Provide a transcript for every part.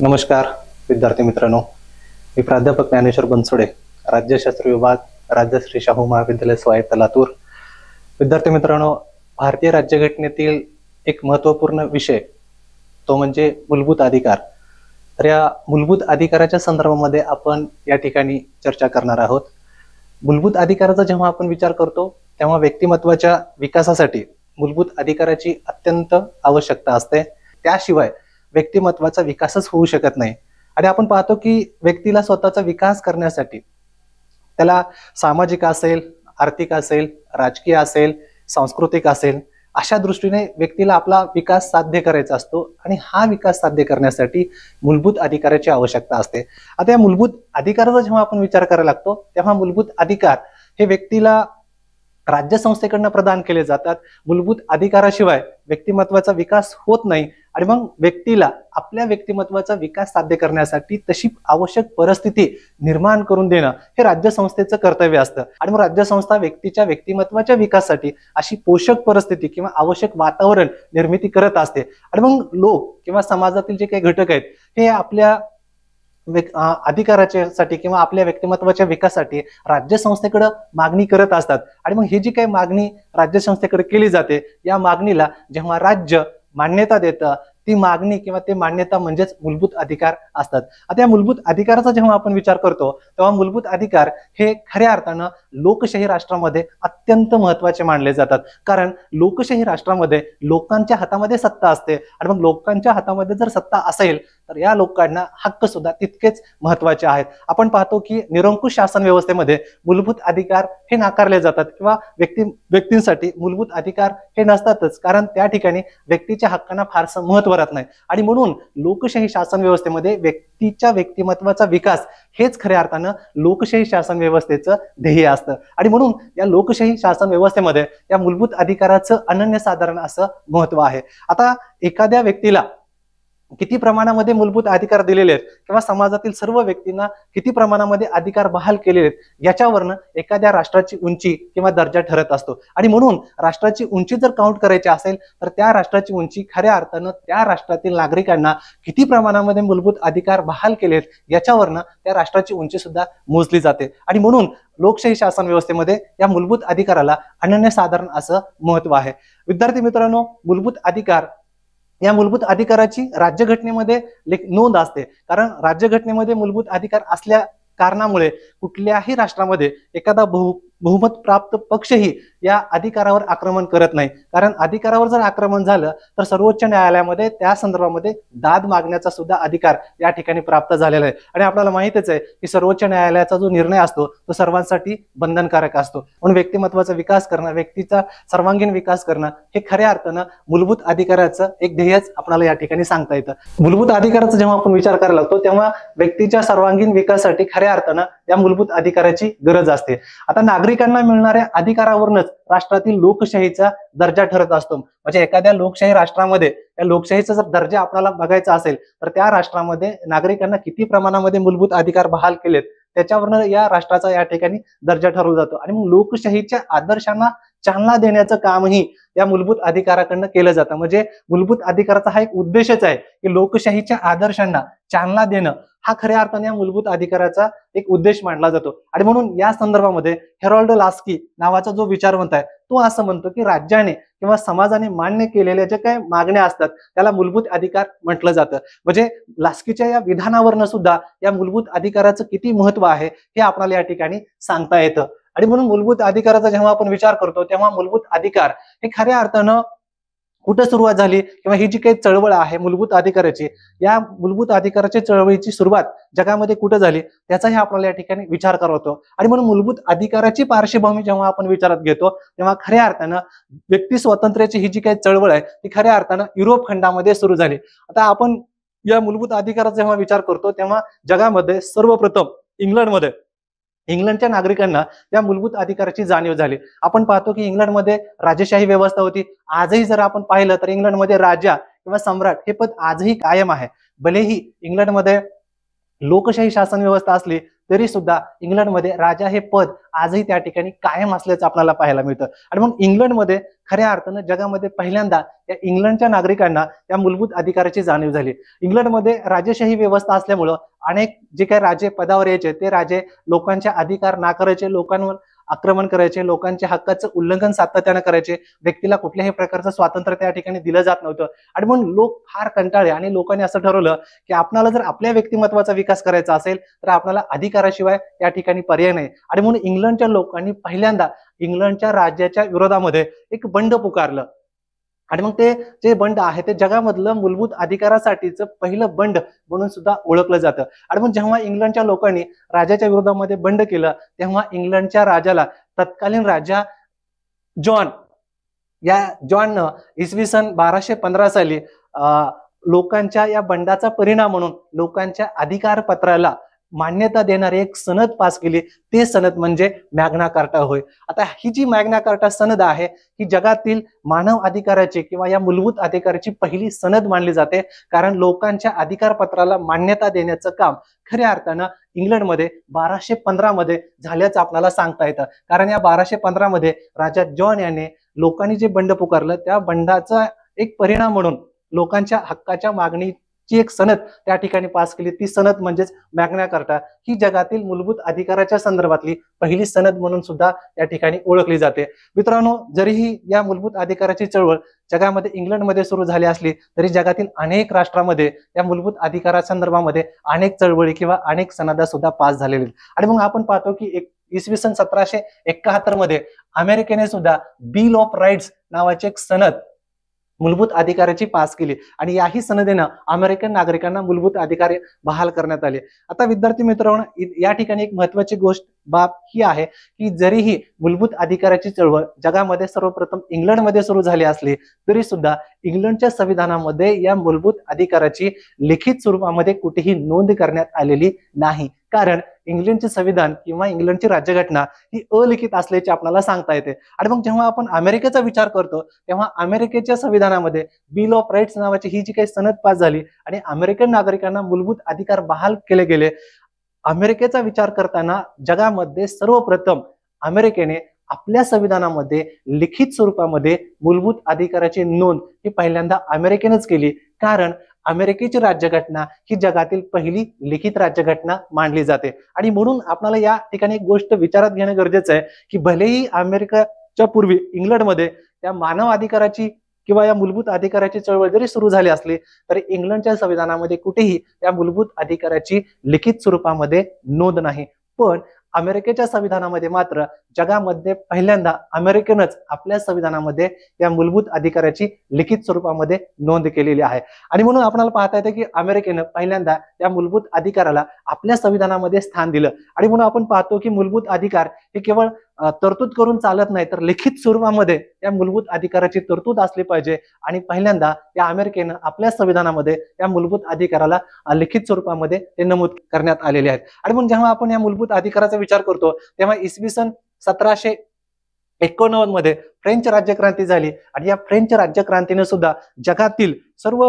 नमस्कार विद्यार्थी मित्रांनो, मी प्राध्यापक ज्ञानेश्वर बनसोडे, राज्यशास्त्र विभाग, राजश्री शाहू महाविद्यालय स्वायत्त लातूर. विद्यार्थी मित्रांनो, भारतीय राज्यघटनेतील एक महत्त्वपूर्ण विषय तो म्हणजे मूलभूत अधिकार. तर या मूलभूत अधिकाराच्या संदर्भामध्ये आपण या ठिकाणी चर्चा करणार आहोत. मूलभूत अधिकाराचा जेव्हा आपण विचार करतो तेव्हा व्यक्तिमत्वाच्या विकासासाठी मूलभूत अधिकाराची अत्यंत आवश्यकता असते. त्याशिवाय व्यक्तिमत्वाचा विकासच होऊ शकत नाही. आणि आपण पाहतो की व्यक्तीला स्वतःचा विकास करण्यासाठी त्याला सामाजिक असेल, आर्थिक असेल, राजकीय असेल, सांस्कृतिक असेल, अशा दृष्टीने व्यक्तीला आपला विकास साध्य करायचा असतो. आणि हा विकास साध्य करण्यासाठी मूलभूत अधिकाराची आवश्यकता असते. आता या मूलभूत अधिकाराचा जेव्हा आपण विचार करायला लागतो तेव्हा मूलभूत अधिकार हे व्यक्तीला राज्यसंस्थेकडून प्रदान केले जातात. मूलभूत अधिकाराशिवाय व्यक्तिमत्वाचा विकास होत नाही. आणि मग व्यक्तीला आपल्या व्यक्तिमत्वाचा विकास साध्य करण्यासाठी तशी आवश्यक परिस्थिती निर्माण करून देणं हे राज्यसंस्थेचं कर्तव्य असतं. आणि मग राज्यसंस्था व्यक्तीच्या व्यक्तिमत्वाच्या विकासासाठी अशी पोषक परिस्थिती किंवा आवश्यक वातावरण निर्मिती करत असते. आणि मग लोक किंवा समाजातील जे काही घटक आहेत हे आपल्या अधिकाराच्यासाठी किंवा आपल्या व्यक्तिमत्वाच्या विकासासाठी राज्यसंस्थेकडे मागणी करत असतात. आणि मग ही जी काही मागणी राज्यसंस्थेकडे केली जाते, या मागणीला जेव्हा राज्य मान्यता देतं ती मागणी किंवा ते मान्यता म्हणजेच मूलभूत अधिकार असतात. आता या मूलभूत अधिकाराचा जेव्हा आपण विचार करतो तेव्हा मूलभूत अधिकार हे खऱ्या अर्थानं लोकशाही राष्ट्रामध्ये अत्यंत महत्वाचे मानले जातात. कारण लोकशाही राष्ट्रामध्ये लोकांच्या हातामध्ये सत्ता असते. आणि मग लोकांच्या हातामध्ये जर सत्ता असेल तर या लोकांना हक्क सुद्धा तितकेच महत्वाचे आहेत. आपण पाहतो की निरंकुश शासन व्यवस्थेमध्ये मूलभूत अधिकार हे नाकारले जातात किंवा व्यक्तींसाठी मूलभूत अधिकार हे नसतातच. कारण त्या ठिकाणी व्यक्तीच्या हक्कांना फारसं महत्व राहत नाही. आणि म्हणून लोकशाही शासन व्यवस्थेमध्ये व्यक्तीच्या व्यक्तिमत्वाचा विकास हेच खऱ्या अर्थानं लोकशाही शासन व्यवस्थेचं ध्येय असतं. आणि म्हणून या लोकशाही शासन व्यवस्थेमध्ये या मूलभूत अधिकाराचं अनन्यसाधारण असं महत्व आहे. आता एखाद्या व्यक्तीला किती प्रमाणामध्ये मूलभूत अधिकार दिलेले आहेत किंवा समाजातील सर्व व्यक्तींना किती प्रमाणामध्ये अधिकार बहाल केलेले आहेत याच्यावरनं एखाद्या राष्ट्राची उंची किंवा दर्जा ठरत असतो. आणि म्हणून राष्ट्राची उंची जर काउंट करायची असेल तर त्या राष्ट्राची उंची खऱ्या अर्थानं त्या राष्ट्रातील नागरिकांना किती प्रमाणामध्ये मूलभूत अधिकार बहाल केलेत याच्यावरनं त्या राष्ट्राची उंची सुद्धा मोजली जाते. आणि म्हणून लोकशाही शासन व्यवस्थेमध्ये या मूलभूत अधिकाराला अनन्यसाधारण असं महत्व आहे. विद्यार्थी मित्रांनो, मूलभूत अधिकार या मूलभूत अधिकाराची राज्यघटनेमध्ये नोंद असते. कारण राज्यघटनेमध्ये मूलभूत अधिकार असल्या कारणामुळे कुठल्याही राष्ट्रामध्ये एखादा बहुमत प्राप्त पक्षही या अधिकारावर आक्रमण करत नाही. कारण अधिकारावर जर आक्रमण झालं तर सर्वोच्च न्यायालयामध्ये त्या संदर्भामध्ये दाद मागण्याचा सुद्धा अधिकार या ठिकाणी प्राप्त झालेला आहे. आणि आपल्याला माहितच आहे की सर्वोच्च न्यायालयाचा जो निर्णय असतो तो सर्वांसाठी बंधनकारक असतो. म्हणून व्यक्तिमत्वाचा विकास करणं, व्यक्तीचा सर्वांगीण विकास करणं हे खऱ्या अर्थानं मूलभूत अधिकाराचं एक ध्येयच आपल्याला या ठिकाणी सांगता येतं. मूलभूत अधिकाराचा जेव्हा आपण विचार करायला लागतो तेव्हा व्यक्तीच्या सर्वांगीण विकासासाठी खऱ्या अर्थानं या मूलभूत अधिकाराची गरज असते. आता नागरिकांना मिळणाऱ्या अधिकारावरूनच राष्ट्रातील लोकशाहीचा दर्जा ठरत असतो. म्हणजे एखाद्या लोकशाही राष्ट्रामध्ये या लोकशाहीचा जर दर्जा आपल्याला बघायचा असेल तर त्या राष्ट्रामध्ये नागरिकांना किती प्रमाणामध्ये मूलभूत अधिकार बहाल केलेत त्याच्यावरनं या राष्ट्राचा या ठिकाणी दर्जा ठरवला जातो. आणि मग लोकशाहीच्या आदर्शांना चालना देण्याचं कामही या मूलभूत अधिकाराकडनं केलं जातं. म्हणजे मूलभूत अधिकाराचा हा एक उद्देशच आहे की लोकशाहीच्या आदर्शांना चालना देणं हा खऱ्या अर्थाने या मूलभूत अधिकाराचा एक उद्देश मानला जातो. आणि म्हणून या संदर्भामध्ये हेरॉल्ड लास्की नावाचा जो विचारवंत आहे तो असं म्हणतो की राज्याने किंवा समाजाने मान्य केलेल्या ज्या काही मागण्या असतात त्याला मूलभूत अधिकार म्हटलं जातं. म्हणजे लास्कीच्या या विधानावरनं सुद्धा या मूलभूत अधिकाराचं किती महत्व आहे हे आपल्याला या ठिकाणी सांगता येतं. आणि म्हणून मूलभूत अधिकाराचा जेव्हा आपण विचार करतो तेव्हा मूलभूत अधिकार हे खऱ्या अर्थानं कुठं सुरुवात झाली किंवा ही जी काही चळवळ आहे मूलभूत अधिकाराची, या मूलभूत अधिकाराच्या चळवळीची सुरुवात जगामध्ये कुठं झाली त्याचाही आपल्याला या ठिकाणी विचार करतो. आणि म्हणून मूलभूत अधिकाराची पार्श्वभूमी जेव्हा आपण विचारात घेतो तेव्हा खऱ्या अर्थानं व्यक्ती स्वातंत्र्याची ही जी काही चळवळ आहे ती खऱ्या अर्थानं युरोप खंडामध्ये सुरू झाली. आता आपण या मूलभूत अधिकाराचा जेव्हा विचार करतो तेव्हा जगामध्ये सर्वप्रथम इंग्लंडच्या नागरिकांना या मूलभूत अधिकाराची जाणीव झाली. आपण पाहतो की इंग्लंडमध्ये राजेशाही व्यवस्था होती. आजही जर आपण पाहिलं तर इंग्लंडमध्ये राजा किंवा सम्राट हे पद आजही कायम आहे. भलेही इंग्लंडमध्ये लोकशाही शासन व्यवस्था असली तरी सुद्धा इंग्लंडमध्ये राजा हे पद आजही त्या ठिकाणी कायम असल्याचं आपल्याला पाहायला मिळतं. आणि मग इंग्लंडमध्ये खऱ्या अर्थानं जगामध्ये पहिल्यांदा या इंग्लंडच्या नागरिकांना त्या मूलभूत अधिकाराची जाणीव झाली. इंग्लंडमध्ये राजेशाही व्यवस्था असल्यामुळं अनेक जे काही राजे पदावर यायचे ते राजे लोकांचे अधिकार नाकारायचे, लोकांवर आक्रमण करायचे, लोकांच्या हक्काचं उल्लंघन सातत्यानं करायचे, व्यक्तीला कुठल्याही प्रकारचं स्वातंत्र्य त्या ठिकाणी दिलं जात नव्हतं. आणि म्हणून लोक फार कंटाळले आणि लोकांनी असं ठरवलं की आपल्याला जर आपल्या व्यक्तिमत्वाचा विकास करायचा असेल तर आपल्याला अधिकाराशिवाय त्या ठिकाणी पर्याय नाही. आणि म्हणून इंग्लंडच्या लोकांनी पहिल्यांदा इंग्लंडच्या राज्याच्या विरोधामध्ये एक बंड पुकारलं. आणि मग ते जे बंड आहे ते जगामधलं मूलभूत अधिकारासाठीचं पहिलं बंड म्हणून सुद्धा ओळखलं जातं. आणि मग जेव्हा इंग्लंडच्या लोकांनी राजाच्या विरोधामध्ये बंड केलं तेव्हा इंग्लंडच्या राजाला तत्कालीन राजा जॉननं इसवी सन 1215 साली लोकांच्या या बंडाचा परिणाम म्हणून लोकांच्या अधिकार पत्राला मान्यता देणारी एक सनद पास केली. ते सनद म्हणजे मॅग्ना कार्टा होय. आता ही जी मॅग्ना कार्टा सनद आहे ही जगातील मानव अधिकाराची किंवा या मूलभूत अधिकाराची पहिली सनद मानली जाते, कारण लोकांच्या अधिकार पत्राला मान्यता देण्याचं काम खऱ्या अर्थानं इंग्लंडमध्ये 1215 मध्ये झाल्याचं आपल्याला सांगता येतं. कारण या 1215 मध्ये राजा जॉन याने लोकांनी जे बंड पुकारलं त्या बंडाचा एक परिणाम म्हणून लोकांच्या हक्काच्या मागणीची एक सनद त्या ठिकाणी पास केली. ती सनद म्हणजेच मॅग्ना कार्टा ही जगातील मूलभूत अधिकाराच्या संदर्भातली पहिली सनद म्हणून सुद्धा या ठिकाणी ओळखली जाते. मित्रांनो, जरीही या मूलभूत अधिकाराची चळवळ जगामध्ये इंग्लंडमध्ये सुरू झाली असली तरी जगातील अनेक राष्ट्रांमध्ये या मूलभूत अधिकारासंदर्भामध्ये अनेक चळवळी किंवा अनेक सनदा सुद्धा पास झालेली. आणि मग आपण पाहतो की इसवी सन 1771 मध्ये अमेरिकेने सुद्धा बिल ऑफ राईट्स नावाची एक सनद मूलभूत अधिकाराची पास केली आणि याही सनदेनं अमेरिकन नागरिकांना मूलभूत अधिकार बहाल करण्यात आले. आता विद्यार्थी मित्रांनो, या ठिकाणी एक महत्वाची बाब ही आहे की जरीही मूलभूत अधिकाराची चळवळ जगामध्ये सर्वप्रथम इंग्लंडमध्ये सुरू झाली असली तरी सुद्धा इंग्लंडच्या संविधानामध्ये या मूलभूत अधिकाराची लिखित स्वरूपामध्ये कुठेही नोंद करण्यात आलेली नाही. कारण इंग्लंडचे संविधान किंवा इंग्लंडची राज्यघटना ही अलिखित असल्याचे आपल्याला सांगता येते. आणि मग जेव्हा आपण अमेरिकेचा विचार करतो तेव्हा अमेरिकेच्या संविधानामध्ये बिल ऑफ राईट्स नावाची ही जी काही सनद पास झाली आणि अमेरिकन नागरिकांना मूलभूत अधिकार बहाल केले गेले. अमेरिकेचा विचार करताना जगामध्ये सर्वप्रथम अमेरिकेने आपल्या संविधानामध्ये लिखित स्वरूपामध्ये मूलभूत अधिकाराची नोंद ही पहिल्यांदा अमेरिकेनेच केली. कारण अमेरिकेची राज्यघटना ही जगातील पहिली लिखित राज्यघटना मानली जाते. आणि म्हणून आपल्याला या ठिकाणी एक गोष्ट विचारात घेणं गरजेचं आहे की भलेही अमेरिकेच्या पूर्वी इंग्लंडमध्ये त्या मानव अधिकाराची किंवा या मूलभूत अधिकाराची चळवळ जरी सुरू झाली असली तरी इंग्लंडच्या संविधानामध्ये कुठेही या मूलभूत अधिकाराची लिखित स्वरूपामध्ये नोंद नाही. पण अमेरिकेच्या संविधानामध्ये मात्र जगामध्ये पहिल्यांदा अमेरिकेनच आपल्या संविधानामध्ये या मूलभूत अधिकाराची लिखित स्वरूपामध्ये नोंद केलेली आहे. आणि म्हणून आपल्याला पाहता येते की अमेरिकेनं पहिल्यांदा या मूलभूत अधिकाराला आपल्या संविधानामध्ये स्थान दिलं. आणि म्हणून आपण पाहतो की मूलभूत अधिकार हे केवळ तरतूद करून चालत नाही तर लिखित स्वरूपामध्ये या मूलभूत अधिकाराची तरतूद असली पाहिजे. आणि पहिल्यांदा या अमेरिकेनं आपल्या संविधानामध्ये या मूलभूत अधिकाराला लिखित स्वरूपामध्ये ते नमूद करण्यात आलेले आहेत. आणि म्हणून जेव्हा आपण या मूलभूत अधिकाराचा विचार करतो तेव्हा इसवी सन 1789 मध्ये फ्रेंच राज्यक्रांती झाली आणि या फ्रेंच राज्यक्रांतीने सुद्धा जगातील सर्व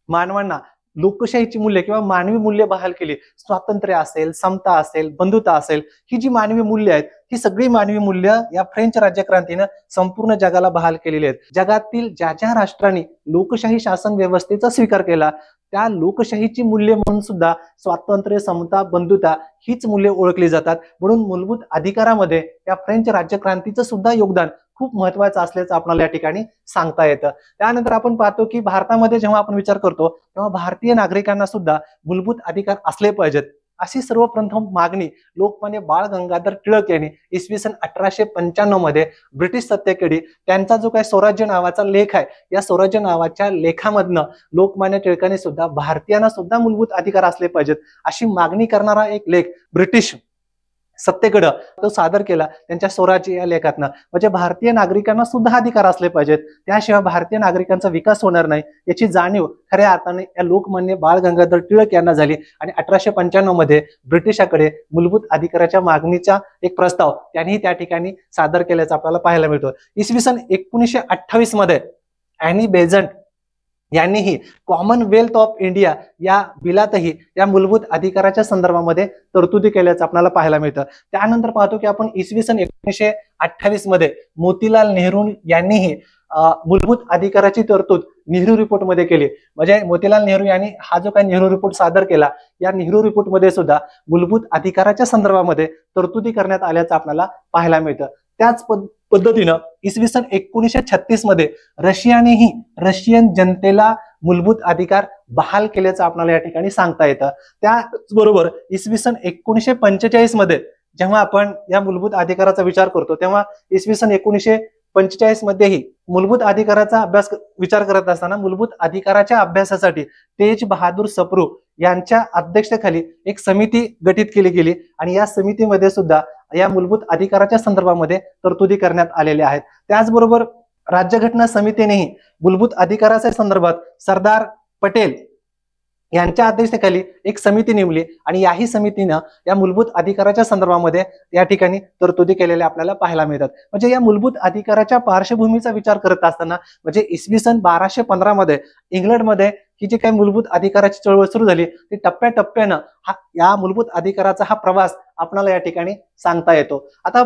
मानवांना लोकशाहीची मूल्य किंवा मानवी मूल्य बहाल केली. स्वातंत्र्य असेल, समता असेल, बंधुता असेल, ही जी मानवी मूल्य आहेत ही सगळी मानवी मूल्य या फ्रेंच राज्यक्रांतीनं संपूर्ण जगाला बहाल केलेली आहेत. जगातील ज्या ज्या राष्ट्रांनी लोकशाही शासन व्यवस्थेचा स्वीकार केला त्या लोकशाहीची मूल्य म्हणून सुद्धा स्वातंत्र्य, समता, बंधुता हीच मूल्य ओळखली जातात. म्हणून मूलभूत अधिकारामध्ये या फ्रेंच राज्यक्रांतीचं सुद्धा योगदान खूप महत्वाचं असल्याचं आपल्याला या ठिकाणी सांगता येतं. त्यानंतर आपण पाहतो की भारतामध्ये जेव्हा आपण विचार करतो तेव्हा भारतीय नागरिकांना सुद्धा मूलभूत अधिकार असले पाहिजेत अशी सर्वप्रथम मागणी लोकमान्य बाळ गंगाधर टिळक यांनी इसवी सन 1895 मध्ये ब्रिटिश सत्तेकडे त्यांचा जो काही स्वराज्य नावाचा लेख आहे या स्वराज्य नावाच्या लेखामधनं लोकमान्य टिळकांनी सुद्धा भारतीयांना सुद्धा मूलभूत अधिकार असले पाहिजेत अशी मागणी करणारा एक लेख ब्रिटिश सत्तेकडे तो सादर केला त्यांच्या स्वराज्य या लेखातनं. म्हणजे भारतीय नागरिकांना सुद्धा अधिकार असले पाहिजेत, त्याशिवाय भारतीय नागरिकांचा विकास होणार नाही याची जाणीव खऱ्या अर्थाने या लोकमान्य बाळ गंगाधर टिळक यांना झाली. आणि 1895 मध्ये ब्रिटिशाकडे मूलभूत अधिकाराच्या मागणीचा एक प्रस्ताव त्यांनी त्या ठिकाणी सादर केल्याचं आपल्याला पाहायला मिळतो. इसवी सन 1928 मध्ये अॅनी बेझंट यांनीही कॉमनवेल्थ ऑफ इंडिया या बिलातही या मूलभूत अधिकाराच्या संदर्भामध्ये तरतुदी केल्याचं आपल्याला पाहायला मिळतं. त्यानंतर पाहतो की आपण इसवी सन 1928 मध्ये मोतीलाल नेहरू यांनीही मूलभूत अधिकाराची तरतूद नेहरू रिपोर्ट मध्ये केली. म्हणजे मोतीलाल नेहरू यांनी हा जो काही नेहरू रिपोर्ट सादर केला, या नेहरू रिपोर्ट मध्ये सुद्धा मूलभूत अधिकाराच्या संदर्भामध्ये तरतुदी करण्यात आल्याचं आपल्याला पाहायला मिळतं. त्याच पद्धतीनं इसवी सन 1936 मध्ये रशियानेही रशियन जनतेला मूलभूत अधिकार बहाल केल्याचं आपल्याला या ठिकाणी सांगता येतं. त्याचबरोबर इसवी सन 1945 मध्ये जेव्हा आपण या मूलभूत अधिकाराचा विचार करतो, तेव्हा इसवी सन 1945 मध्येही मूलभूत अधिकाराचा विचार करत असताना मूलभूत अधिकाराच्या अभ्यासासाठी तेज बहादूर सप्रू यांच्या अध्यक्षतेखाली एक समिती गठीत केली गेली आणि या समितीमध्ये सुद्धा या मूलभूत अधिकाराच्या संदर्भामध्ये तरतुदी करण्यात आलेल्या आहेत. त्याचबरोबर राज्यघटना समितीनेही मूलभूत अधिकाराच्या संदर्भात सरदार पटेल यांच्या अध्यक्षतेखाली एक समिती नेमली आणि याही समितीनं या मूलभूत अधिकाराच्या संदर्भामध्ये या ठिकाणी तरतुदी केलेल्या आपल्याला पाहायला मिळतात. म्हणजे या मूलभूत अधिकाराच्या पार्श्वभूमीचा विचार करत असताना म्हणजे इसवी सन 1215 मध्ये इंग्लंडमध्ये ही जी काही मूलभूत अधिकाराची चळवळ सुरू झाली ती टप्प्याटप्प्यानं या मूलभूत अधिकाराचा हा प्रवास आपल्याला या ठिकाणी सांगता येतो. आता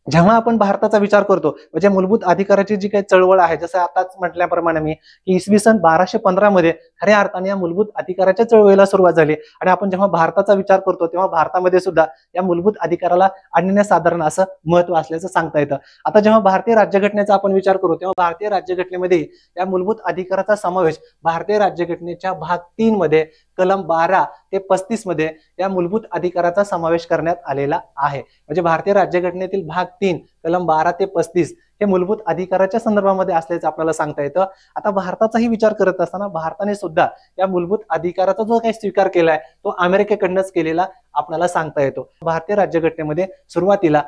जेव्हा आपण भारताचा विचार करतो म्हणजे मूलभूत अधिकाराची जी काही चळवळ आहे, जसं आताच म्हटल्याप्रमाणे मी की इसवी सन 1215 मध्ये खऱ्या अर्थाने या मूलभूत अधिकाराच्या चळवळीला सुरुवात झाली आणि आपण जेव्हा भारताचा विचार करतो तेव्हा भारतामध्ये सुद्धा या मूलभूत अधिकाराला अनन्यसाधारण असं महत्व असल्याचं सांगता येतं. आता जेव्हा भारतीय राज्यघटनेचा आपण विचार करू तेव्हा भारतीय राज्यघटनेमध्ये या मूलभूत अधिकाराचा समावेश भारतीय राज्यघटनेच्या भाग 3 मध्ये कलम 12 ते 35 मध्ये या मूलभूत अधिकाराचा समावेश करण्यात आलेला आहे. म्हणजे भारतीय राज्यघटनेतील भाग 3 कलम 12 ते 35 हे मूलभूत अधिकाराच्या संदर्भामध्ये असल्याचं आपल्याला सांगता येतं. आता भारताचाही विचार करत असताना भारताने सुद्धा या मूलभूत अधिकाराचा जो काही स्वीकार केलाय तो अमेरिकेकडनंच केलेला आपल्याला सांगता येतो. भारतीय राज्यघटनेमध्ये सुरुवातीला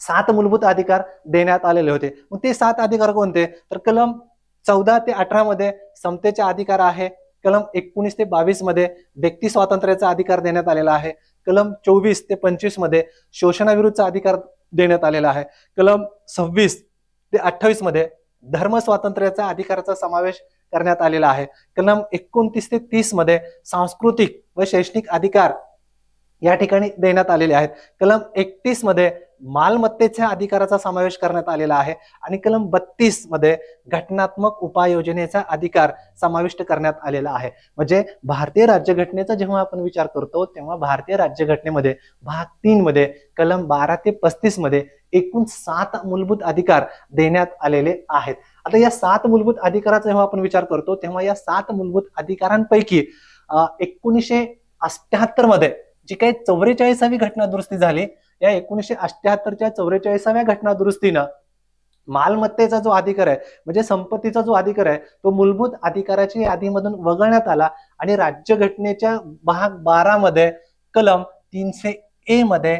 7 मूलभूत अधिकार देण्यात आलेले होते. मग ते 7 अधिकार कोणते, तर कलम 14 ते 18 मध्ये समतेचा अधिकार आहे. कलम 19 ते 22 मध्ये व्यक्ती स्वातंत्र्याचा अधिकार देण्यात आलेला आहे. कलम 24 ते 25 मध्ये शोषणाविरुद्धचा अधिकार देण्यात आलेला आहे. कलम 26 ते 28 मध्ये धर्म स्वातंत्र्याचा अधिकाराचा समावेश करण्यात आलेला आहे. कलम 29 ते 30 मध्ये सांस्कृतिक व शैक्षणिक अधिकार या ठिकाणी देण्यात आलेले आहेत. कलम 31 मध्ये मालमत्तेच्या अधिकाराचा समावेश करण्यात आलेला आहे आणि कलम 32 मध्ये घटनात्मक उपाययोजनेचा अधिकार समाविष्ट करण्यात आलेला आहे. म्हणजे भारतीय राज्यघटनेचा जेव्हा आपण विचार करतो तेव्हा भारतीय राज्यघटनेमध्ये भाग 3 मध्ये कलम 12 ते 35 मध्ये एकूण 7 मूलभूत अधिकार देण्यात आलेले आहेत. आता या 7 मूलभूत अधिकाराचा जेव्हा आपण विचार करतो तेव्हा या 7 मूलभूत अधिकारांपैकी 1978 मध्ये जी काही 44वी घटना दुरुस्ती झाली, या 1978च्या 44व्या घटना दुरुस्तीनं मालमत्तेचा जो अधिकार आहे म्हणजे संपत्तीचा जो अधिकार आहे तो मूलभूत अधिकाराच्या यादीमधून वगळण्यात आला आणि राज्यघटनेच्या भाग 12 मध्ये कलम 300A मध्ये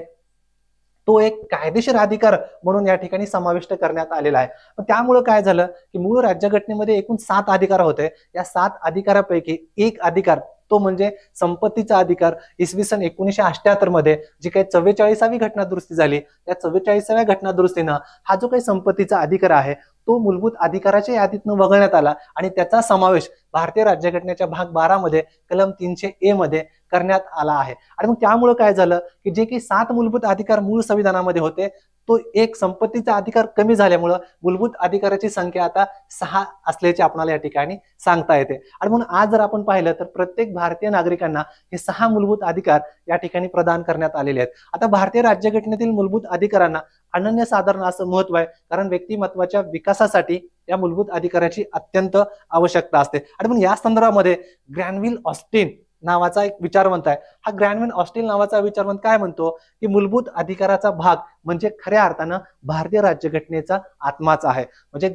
तो एक कायदेशीर अधिकार म्हणून या ठिकाणी समाविष्ट करण्यात आलेला आहे. पण त्यामुळे काय झालं की मूळ राज्यघटनेमध्ये एकूण 7 अधिकार होते. या 7 अधिकारापैकी एक अधिकार तो म्हणजे संपत्तीचा अधिकार इसवी सन 1978 मध्ये जी काही 44वी घटना दुरुस्ती झाली त्या 44व्या घटना दुरुस्तीनं हा जो काही संपत्तीचा अधिकार आहे तो मूलभूत अधिकाराच्या यादीतून वगळण्यात आला आणि त्याचा समावेश भारतीय राज्यघटनेच्या भाग 12 मध्ये कलम 300A मध्ये करण्यात आला आहे. आणि मग त्यामुळे काय झालं की जे काही 7 मूलभूत अधिकार मूळ संविधानामध्ये होते तो एक संपत्तीचा अधिकार कमी झाल्यामुळे मूलभूत अधिकाराची संख्या आता 6 असल्याचे आपल्याला या ठिकाणी सांगता येते. आणि म्हणून आज जर आपण पाहिलं तर प्रत्येक भारतीय नागरिकांना हे 6 मूलभूत अधिकार या ठिकाणी प्रदान करण्यात आलेले आहेत. आता भारतीय राज्यघटनेतील मूलभूत अधिकारांना अनन्यसाधारण असं महत्व आहे कारण व्यक्तिमत्वाच्या विकासासाठी या मूलभूत अधिकाराची अत्यंत आवश्यकता असते. आणि म्हणून या संदर्भामध्ये ग्रॅनविल ऑस्टिन नावाचा एक विचारवंत आहे. हा ग्रॅनविल ऑस्टिन नावाचा विचारवंत काय म्हणतो की मूलभूत अधिकाराचा भाग म्हणजे खऱ्या अर्थानं भारतीय राज्यघटनेचा आत्माच आहे. म्हणजे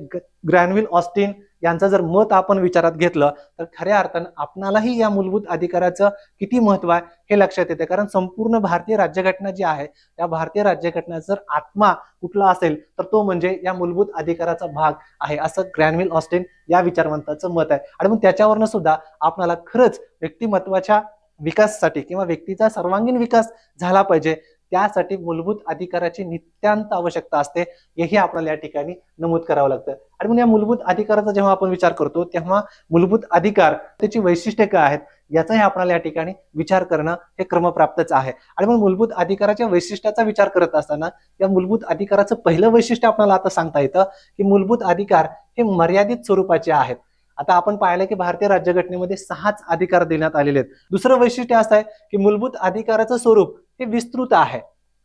ग्रॅनविल ऑस्टिन यांचं जर मत आपण विचारात घेतलं तर खऱ्या अर्थानं आपणालाही या मूलभूत अधिकाराचं किती महत्व आहे हे लक्षात येते. कारण संपूर्ण भारतीय राज्यघटना जी आहे त्या भारतीय राज्यघटनेचा जर आत्मा कुठला असेल तर तो म्हणजे या मूलभूत अधिकाराचा भाग आहे असं ग्रॅनविल ऑस्टिन या विचारवंताचं मत आहे. आणि मग त्याच्यावरनं सुद्धा आपल्याला खरंच व्यक्तिमत्वाच्या विकासासाठी किंवा व्यक्तीचा सर्वांगीण विकास झाला पाहिजे त्यासाठी मूलभूत अधिकाराची नित्यांत आवश्यकता असते, हेही आपल्याला या ठिकाणी नमूद करावं लागतं. आणि मग या मूलभूत अधिकाराचा जेव्हा आपण विचार करतो तेव्हा मूलभूत अधिकार त्याची वैशिष्ट्ये काय आहेत याचाही आपल्याला या ठिकाणी विचार करणं हे क्रमप्राप्तच आहे. आणि मग मूलभूत अधिकाराच्या वैशिष्ट्याचा विचार करत असताना या मूलभूत अधिकाराचं पहिलं वैशिष्ट्य आपल्याला आता सांगता येतं की मूलभूत अधिकार हे मर्यादित स्वरूपाचे आहेत. आता आपण पाहिलं की भारतीय राज्यघटनेमध्ये 6च अधिकार देण्यात आलेले आहेत. दुसरं वैशिष्ट्य असं आहे की मूलभूत अधिकाराचं स्वरूप हे विस्तृत आहे.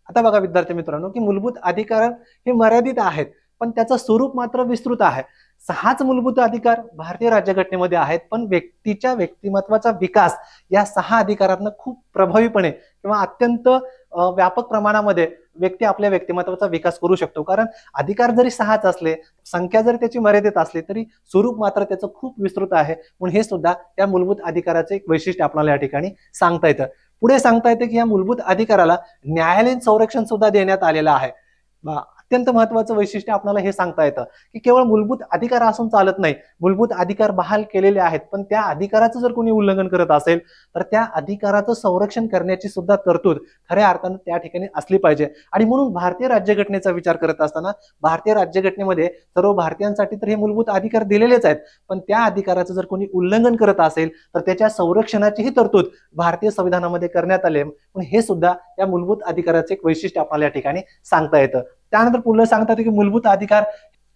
आता बघा विद्यार्थी मित्रांनो की मूलभूत अधिकार हे मर्यादित आहेत पण त्याचं स्वरूप मात्र विस्तृत आहे. 6च मूलभूत अधिकार भारतीय राज्यघटनेमध्ये आहेत पण व्यक्तीच्या व्यक्तिमत्वाचा विकास या 6 अधिकारातनं खूप प्रभावीपणे किंवा अत्यंत व्यापक प्रमाणामध्ये व्यक्ती आपल्या व्यक्तिमत्वाचा विकास करू शकतो. कारण अधिकार जरी 6च असले, संख्या जरी त्याची मर्यादित असली तरी स्वरूप मात्र त्याचं खूप विस्तृत आहे. म्हणून हे सुद्धा या मूलभूत अधिकाराचे एक वैशिष्ट्य आपल्याला या ठिकाणी सांगता येतं. पुढे सांगता येतं की या मूलभूत अधिकाराला न्यायालयीन संरक्षण सुद्धा देण्यात आलेलं आहे. अत्यंत महत्वाचं वैशिष्ट्य आपल्याला हे सांगता येतं की केवळ मूलभूत अधिकार असून चालत नाही. मूलभूत अधिकार बहाल केलेले आहेत पण त्या अधिकाराचं जर कोणी उल्लंघन करत असेल तर त्या अधिकाराचं संरक्षण करण्याची सुद्धा तरतूद खऱ्या अर्थानं त्या ठिकाणी असली पाहिजे. आणि म्हणून भारतीय राज्यघटनेचा विचार करत असताना भारतीय राज्यघटनेमध्ये सर्व भारतीयांसाठी तर हे मूलभूत अधिकार दिलेलेच आहेत पण त्या अधिकाराचं जर कोणी उल्लंघन करत असेल तर त्याच्या संरक्षणाचीही तरतूद भारतीय संविधानामध्ये करण्यात आले. पण हे सुद्धा या मूलभूत अधिकाराचे एक वैशिष्ट्य आपल्याला या ठिकाणी सांगता येतं. त्यानंतर पुढे सांगतात की मूलभूत अधिकार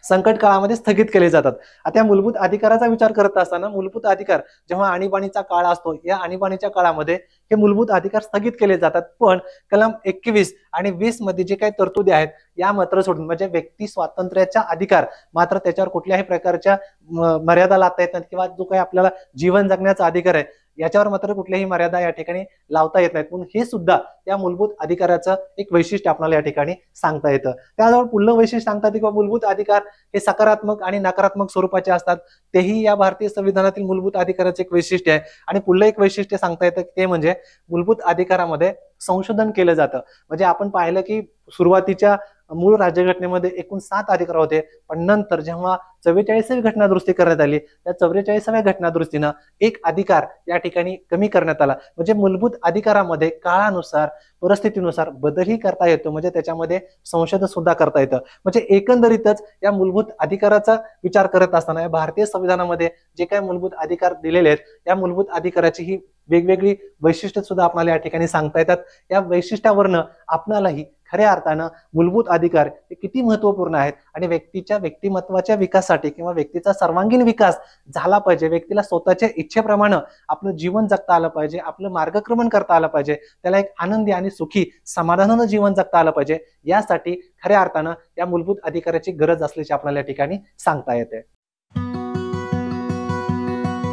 संकट काळामध्ये स्थगित केले जातात. आता या मूलभूत अधिकाराचा विचार करत असताना मूलभूत अधिकार जेव्हा आणीबाणीचा काळ असतो या आणीबाणीच्या काळामध्ये हे मूलभूत अधिकार स्थगित केले जातात. पण कलम 21 आणि 20 मध्ये जे काही तरतुदी आहेत या मात्र सोडून म्हणजे व्यक्ती स्वातंत्र्याचा अधिकार मात्र त्याच्यावर कुठल्याही प्रकारच्या मर्यादा लावता येत नाहीत किंवा जो काही आपल्याला जीवन जगण्याचा अधिकार आहे याच्यावर मात्र कुठल्याही मर्यादा या ठिकाणी लावता येत नाहीत. म्हणून हे सुद्धा या मूलभूत अधिकाराचं एक वैशिष्ट्य आपल्याला या ठिकाणी सांगता येतं. त्याजवळ पुढलं वैशिष्ट्य सांगतात की मूलभूत अधिकार हे सकारात्मक आणि नकारात्मक स्वरूपाचे असतात. तेही या भारतीय संविधानातील मूलभूत अधिकाराचे एक वैशिष्ट्य आहे. आणि पुढलं एक वैशिष्ट्य सांगता येतं ते म्हणजे मूलभूत अधिकारामध्ये संशोधन केलं जातं. म्हणजे आपण पाहिलं की सुरुवातीच्या मूळ राज्यघटनेमध्ये एकूण 7 अधिकार होते पण नंतर जेव्हा 44वी घटनादुरुस्ती करण्यात आली त्या 44व्या घटनादुरुस्तीनं एक अधिकार या ठिकाणी कमी करण्यात आला. म्हणजे मूलभूत अधिकारामध्ये काळानुसार परिस्थितीनुसार बदलही करता येतो म्हणजे त्याच्यामध्ये संशोधन सुद्धा करता येतं. म्हणजे एकंदरीतच या मूलभूत अधिकाराचा विचार करत असताना या भारतीय संविधानामध्ये जे काही मूलभूत अधिकार दिलेले आहेत या मूलभूत अधिकाराची ही वेगवेगळी वैशिष्ट्य सुद्धा आपल्याला या ठिकाणी सांगता येतात. या वैशिष्ट्यावरनं आपल्यालाही खऱ्या अर्थानं मूलभूत अधिकार हे किती महत्वपूर्ण आहेत आणि व्यक्तीच्या व्यक्तिमत्वाच्या विकासासाठी किंवा व्यक्तीचा सर्वांगीण विकास झाला पाहिजे. व्यक्तीला स्वतःच्या इच्छेप्रमाणे आपलं जीवन जगता आलं पाहिजे, आपलं मार्गक्रमण करता आलं पाहिजे, त्याला एक आनंदी आणि सुखी समाधानानं जीवन जगता आलं पाहिजे. यासाठी खऱ्या अर्थानं या मूलभूत अधिकाराची गरज असल्याची आपल्याला या ठिकाणी सांगता येते.